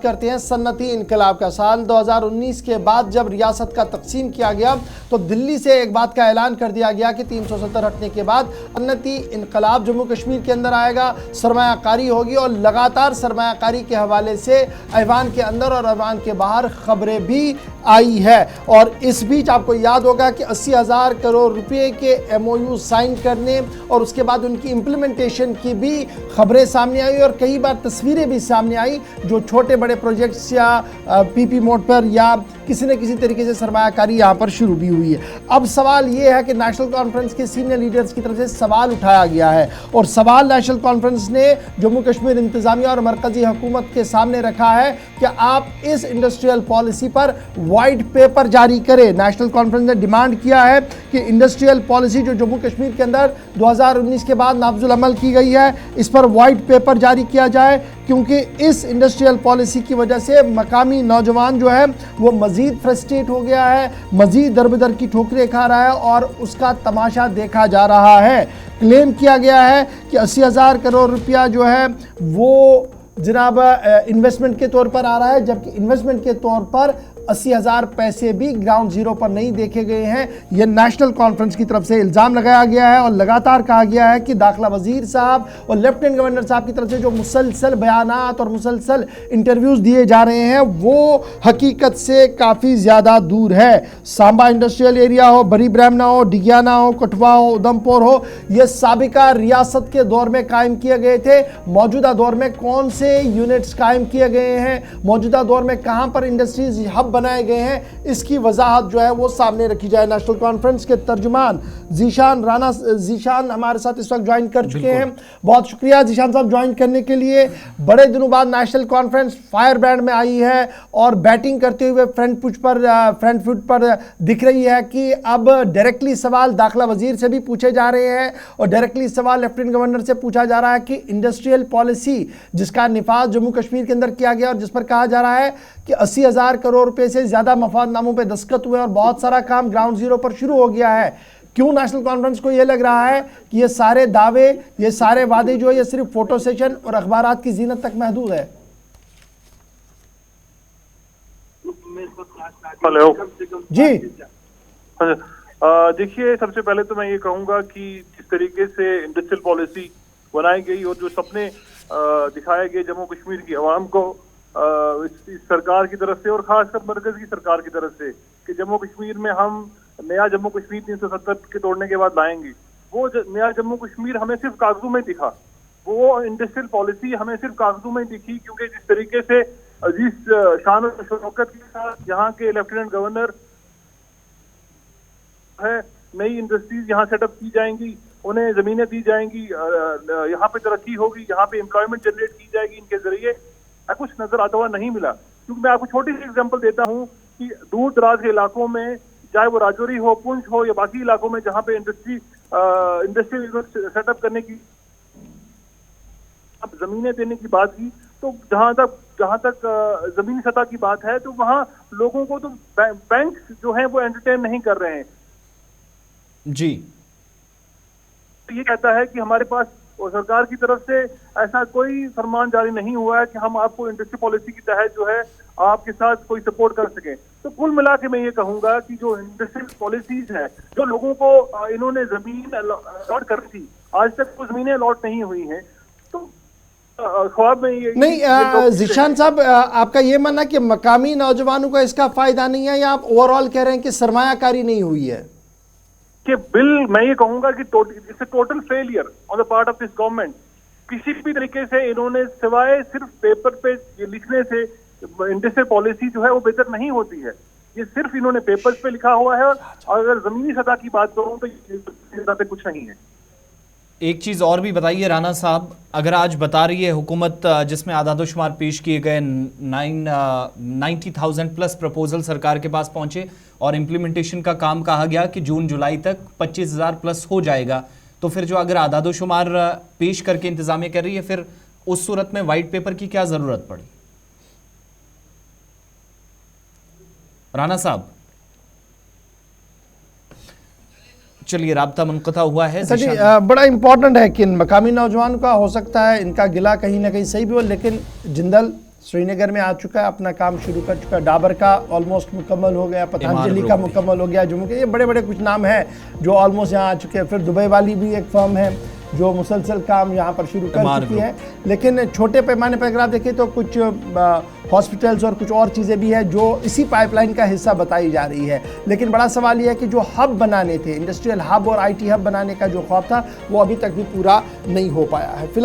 करते हैं सन्नती इनकलाब का। साल 2019 के बाद जब रियासत का तकसीम किया गया तो दिल्ली से एक बात का ऐलान कर दिया गया कि 370 हटने के बाद सन्नती इनकलाब जम्मू कश्मीर के अंदर आएगा, सरमायाकारी होगी और लगातार सरमायाकारी के हवाले से ऐवान के अंदर और ऐवान के बाहर खबरें भी आई है। और इस बीच आपको याद होगा कि 80,000 करोड़ रुपए के MOU साइन करने और उसके बाद उनकी इम्प्लीमेंटेशन की भी खबरें सामने आई और कई बार तस्वीरें भी सामने आई जो छोटे बड़े प्रोजेक्ट्स या PP मोड पर या किसी न किसी तरीके से सरमायाकारी यहाँ पर शुरू भी हुई है। अब सवाल ये है कि नेशनल कॉन्फ्रेंस के सीनियर लीडर्स की तरफ से सवाल उठाया गया है और सवाल नेशनल कॉन्फ्रेंस ने जम्मू कश्मीर इंतजामिया और मरकजी हुकूमत के सामने रखा है कि आप इस इंडस्ट्रियल पॉलिसी पर वाइट पेपर जारी करें। नेशनल कॉन्फ्रेंस ने डिमांड किया है कि इंडस्ट्रियल पॉलिसी जो जम्मू कश्मीर के अंदर 2019 के बाद नाफजुल अमल की गई है, इस पर वाइट पेपर जारी किया जाए, क्योंकि इस इंडस्ट्रियल पॉलिसी की वजह से मकामी नौजवान जो है वो मज़ीद फ्रस्ट्रेट हो गया है, मज़ीद दर-बदर की ठोकरें खा रहा है और उसका तमाशा देखा जा रहा है। क्लेम किया गया है कि 80,000 करोड़ रुपया जो है वो जनाब इन्वेस्टमेंट के तौर पर आ रहा है, जबकि इन्वेस्टमेंट के तौर पर 80,000 पैसे भी ग्राउंड जीरो पर नहीं देखे गए हैं। यह नेशनल कॉन्फ्रेंस की तरफ से इल्ज़ाम लगाया गया है और लगातार कहा गया है कि दाखिला वजीर साहब और लेफ्टिनेंट गवर्नर साहब की तरफ से जो मुसलसल बयानात और मुसलसल इंटरव्यूज़ दिए जा रहे हैं वो हकीकत से काफ़ी ज़्यादा दूर है। सांबा इंडस्ट्रियल एरिया हो, बरी ब्राह्मणा हो, डिगियाना हो, कठुआ हो, उधमपुर हो, ये साबिका रियासत के दौर में कायम किए गए थे। मौजूदा दौर में कौन से यूनिट्स कायम किए गए हैं, मौजूदा दौर में कहाँ पर इंडस्ट्रीज हब बनाए गए हैं, इसकी वजाहत जो है वो सामने रखी जाए। नेशनल कॉन्फ्रेंस के तर्जुमान जीशान हमारे साथ इस वक्त ज्वाइन कर चुके हैं। बहुत शुक्रिया जीशान साहब ज्वाइन करने के लिए। बड़े दिनों बाद नेशनल कॉन्फ्रेंस फायर ब्रांड में आई है और बैटिंग करते हुए फ्रंट फुट पर दिख रही है कि अब डायरेक्टली सवाल दाखिला वजीर से भी पूछे जा रहे हैं और डायरेक्टली सवाल लेफ्टिनेंट गवर्नर से पूछा जा रहा है कि इंडस्ट्रियल पॉलिसी जिसका निफाज जम्मू कश्मीर के अंदर किया गया और जिस पर कहा जा रहा है कि 80,000 करोड़ रुपए से ज्यादा मफादनामों पे दस्तखत हुए और बहुत सारा काम ग्राउंड जीरो पर शुरू हो गया है। क्यों नेशनल कॉन्फ्रेंस को यह लग रहा है कि ये सारे दावे, ये सारे वादे जो है ये सिर्फ फोटो सेशन और अखबारात की जीनत तक महदूद है? हेलो जी देखिए, सबसे पहले तो मैं ये कहूंगा कि जिस तरीके से इंडस्ट्रियल पॉलिसी बनाई गई और जो सपने दिखाए गए जम्मू कश्मीर की आवाम को इस सरकार की तरफ से और खासकर मरकज की सरकार की तरफ से कि जम्मू कश्मीर में हम नया जम्मू कश्मीर 370 के तोड़ने के बाद लाएंगे, वो नया जम्मू कश्मीर हमें सिर्फ कागजों में दिखा, वो इंडस्ट्रियल पॉलिसी हमें सिर्फ कागजों में दिखी। क्योंकि जिस तरीके से जिस शान और शौकत के साथ यहाँ के लेफ्टिनेंट गवर्नर है, नई इंडस्ट्रीज यहाँ सेटअप की जाएंगी, उन्हें जमीनें दी जाएंगी, यहाँ पे तरक्की होगी, यहाँ पे एम्प्लॉयमेंट जनरेट की जाएगी, इनके जरिए कुछ नजर आता हुआ नहीं मिला। क्योंकि मैं आपको छोटी सी एग्जांपल देता हूँ कि दूर दराज के इलाकों में, चाहे वो राजौरी हो, पुंछ हो या बाकी इलाकों में जहाँ पे इंडस्ट्री सेटअप करने की जमीनें देने की बात की, तो जहाँ तक जमीनी सतह की बात है तो वहाँ लोगों को तो बैंक जो है वो एंटरटेन नहीं कर रहे हैं। जी, ये कहता है कि हमारे पास और सरकार की तरफ से ऐसा कोई फरमान जारी नहीं हुआ है कि हम आपको इंडस्ट्री पॉलिसी के तहत जो है आपके साथ कोई सपोर्ट कर सकें। तो कुल मिला के मैं ये कहूंगा कि जो इंडस्ट्रियल पॉलिसीज है, जो लोगों को इन्होंने जमीन अलॉट कर थी, आज तक वो जमीनें अलॉट नहीं हुई हैं। तो ख्वाब में ये नहीं, जीशान साहब आपका ये मानना कि मकामी नौजवानों को इसका फायदा नहीं है या आप ओवरऑल कह रहे हैं कि सरमायाकारी नहीं हुई है? कि बिल, मैं ये कहूंगा कि it's a total failure on the part of this government. किसी भी तरीके से इन्होंने सिवाय सिर्फ पेपर पे ये लिखने से इंडस्ट्रियल पॉलिसी जो है वो बेहतर नहीं होती है। ये सिर्फ इन्होंने पेपर्स पे लिखा हुआ है और अगर जमीनी सतह की बात करूं तो ये कुछ नहीं है। एक चीज़ और भी बताइए राणा साहब, अगर आज बता रही है हुकूमत जिसमें आदादोशुमार पेश किए गए 90,000 प्लस प्रपोजल सरकार के पास पहुंचे और इम्प्लीमेंटेशन का काम कहा गया कि जून जुलाई तक 25,000 प्लस हो जाएगा, तो फिर जो अगर आदादोशुमार पेश करके इंतजामिया कर रही है, फिर उस सूरत में वाइट पेपर की क्या ज़रूरत पड़ी? राणा साहब चलिए, राब्ता मुनक़ता हुआ है। जी, बड़ा इंपॉर्टेंट है कि मकामी नौजवान का हो सकता है इनका गिला कहीं ना कहीं सही भी हो, लेकिन जिंदल श्रीनगर में आ चुका है, अपना काम शुरू कर चुका है। डाबर का ऑलमोस्ट मुकम्मल हो गया, पतंजलि का मुकम्मल हो गया, जम्मू के ये बड़े बड़े कुछ नाम हैं जो ऑलमोस्ट यहाँ आ चुके हैं। फिर दुबई वाली भी एक फर्म है जो मुसलसल काम यहाँ पर शुरू कर चुकी है। लेकिन छोटे पैमाने पर अगर आप देखें तो कुछ हॉस्पिटल्स और कुछ और चीज़ें भी है जो इसी पाइपलाइन का हिस्सा बताई जा रही है। लेकिन बड़ा सवाल यह है कि जो हब बनाने थे, इंडस्ट्रियल हब और IT हब बनाने का जो ख्वाब था, वो अभी तक भी पूरा नहीं हो पाया है। फिलहाल